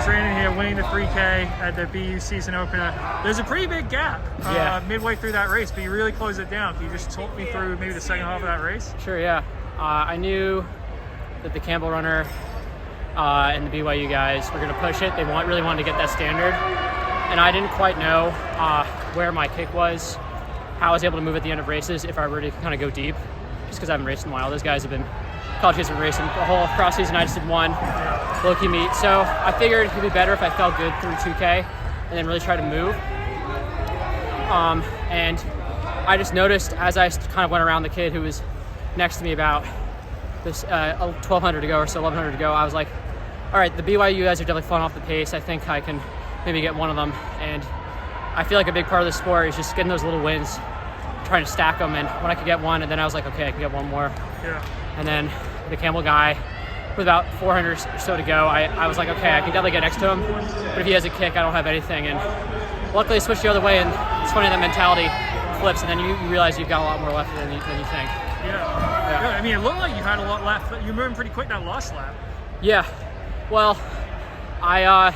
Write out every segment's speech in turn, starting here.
Randon here, winning the 3K at the BU season opener. There's a pretty big gap midway through that race, but you really closed it down. Can you just talk me through maybe the second half of that race? Sure, yeah. I knew that the Campbell runner and the BYU guys were going to push it. They really wanted to get that standard. And I didn't quite know where my kick was, how I was able to move at the end of races if I were to kind of go deep, just because I haven't raced in a while. Those guys have been, college kids have been racing the whole cross season. I just did one low-key meet. So I figured it would be better if I felt good through 2K and then really try to move. And I just noticed as I kind of went around the kid who was next to me about this 1,200 to go or so, 1,100 to go, I was like, all right, the BYU guys are definitely falling off the pace. I think I can maybe get one of them. And I feel like a big part of the sport is just getting those little wins, trying to stack them. And when I could get one, and then I was like, okay, I can get one more. Yeah. And then the Campbell guy, with about 400 or so to go, I was like, okay, I can definitely get next to him. But if he has a kick, I don't have anything. And luckily I switched the other way, and it's funny that mentality flips, and then you realize you've got a lot more left than you think. Yeah. I mean, it looked like you had a lot left, but you were moving pretty quick that last lap. Yeah. Well, I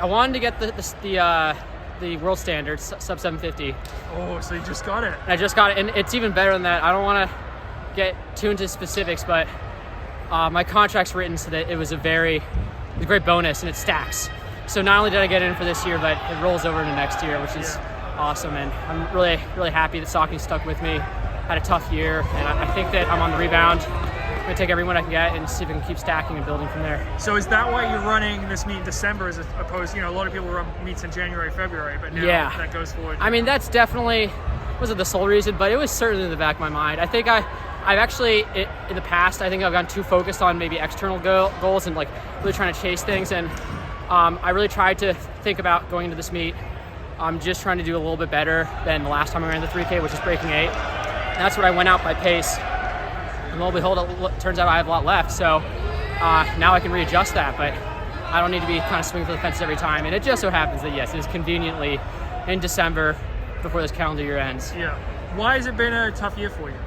wanted to get the world standard sub 750. Oh, so you just got it. And I just got it, and it's even better than that. I don't want to get too into specifics, but my contract's written so that it was a great bonus, and it stacks. So not only did I get in for this year, but it rolls over into next year, which is awesome. And I'm really, really happy that Saucony stuck with me. Had a tough year, and I think that I'm on the rebound. I'm going to take every win I can get and see if I can keep stacking and building from there. So is that why you're running this meet in December as opposed, a lot of people run meets in January, February, but now that goes forward? I mean, that's definitely, wasn't the sole reason, but it was certainly in the back of my mind. I think I've actually, in the past, I think I've gotten too focused on maybe external goals and like really trying to chase things. And I really tried to think about going into this meet. I'm just trying to do a little bit better than the last time I ran the 3K, which is breaking 8. And that's what I went out by pace. And lo and behold, it turns out I have a lot left. So now I can readjust that, but I don't need to be kind of swinging for the fences every time. And it just so happens that, yes, it is conveniently in December before this calendar year ends. Yeah. Why has it been a tough year for you?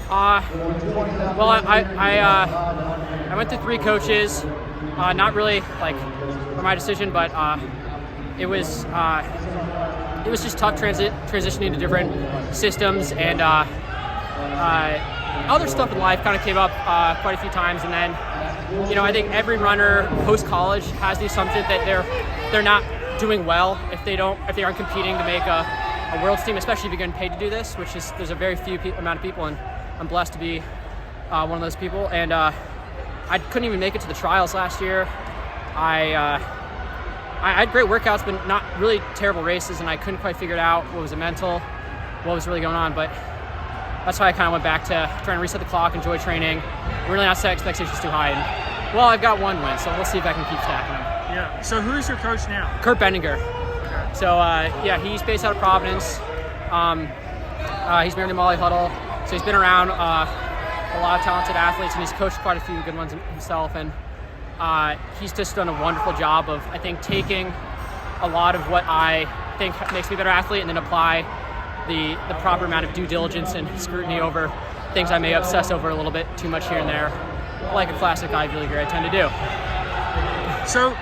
Well, I went through 3 coaches, not really like for my decision, but it was just tough transitioning to different systems, and other stuff in life kind of came up quite a few times. And then, I think every runner post college has the assumption that they're not doing well if they aren't competing to make a world's team, especially if you're getting paid to do this, which is there's a very few amount of people, and I'm blessed to be one of those people. And I couldn't even make it to the trials last year. I had great workouts, but not really terrible races, and I couldn't quite figure it out. What was it mental? What was really going on? But that's why I kind of went back to trying to reset the clock, enjoy training. Really not set expectations too high. And, well, I've got one win, so we'll see if I can keep stacking them. Yeah. So who's your coach now? Kurt Bendinger. Okay. So, he's based out of Providence. He's married to Molly Huddle. So he's been around a lot of talented athletes, and he's coached quite a few good ones himself. And he's just done a wonderful job of, I think, taking a lot of what I think makes me a better athlete and then apply the proper amount of due diligence and scrutiny over things I may obsess over a little bit too much here and there, like a classic Ivy Leaguer I tend to do. So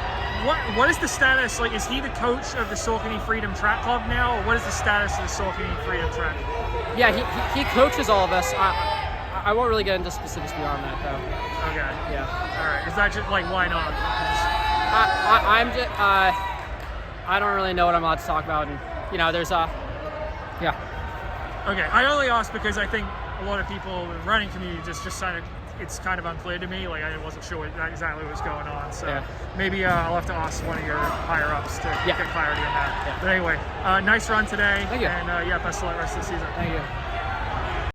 what is the status, like, is he the coach of the Saucony Freedom Track Club now, or what is the status of the Saucony Freedom Track? Yeah, he coaches all of us. I won't really get into specifics beyond that, though. Okay. Yeah. All right. Is that just, like, why not? I don't really know what I'm allowed to talk about, and, there's yeah. Okay, I only asked because I think a lot of people in the running community just kind of, it's kind of unclear to me. Like, I wasn't sure exactly what was going on. So maybe I'll have to ask one of your higher ups to get clarity on that. Yeah. But anyway, nice run today. Thank you. And best of luck rest of the season. Thank you.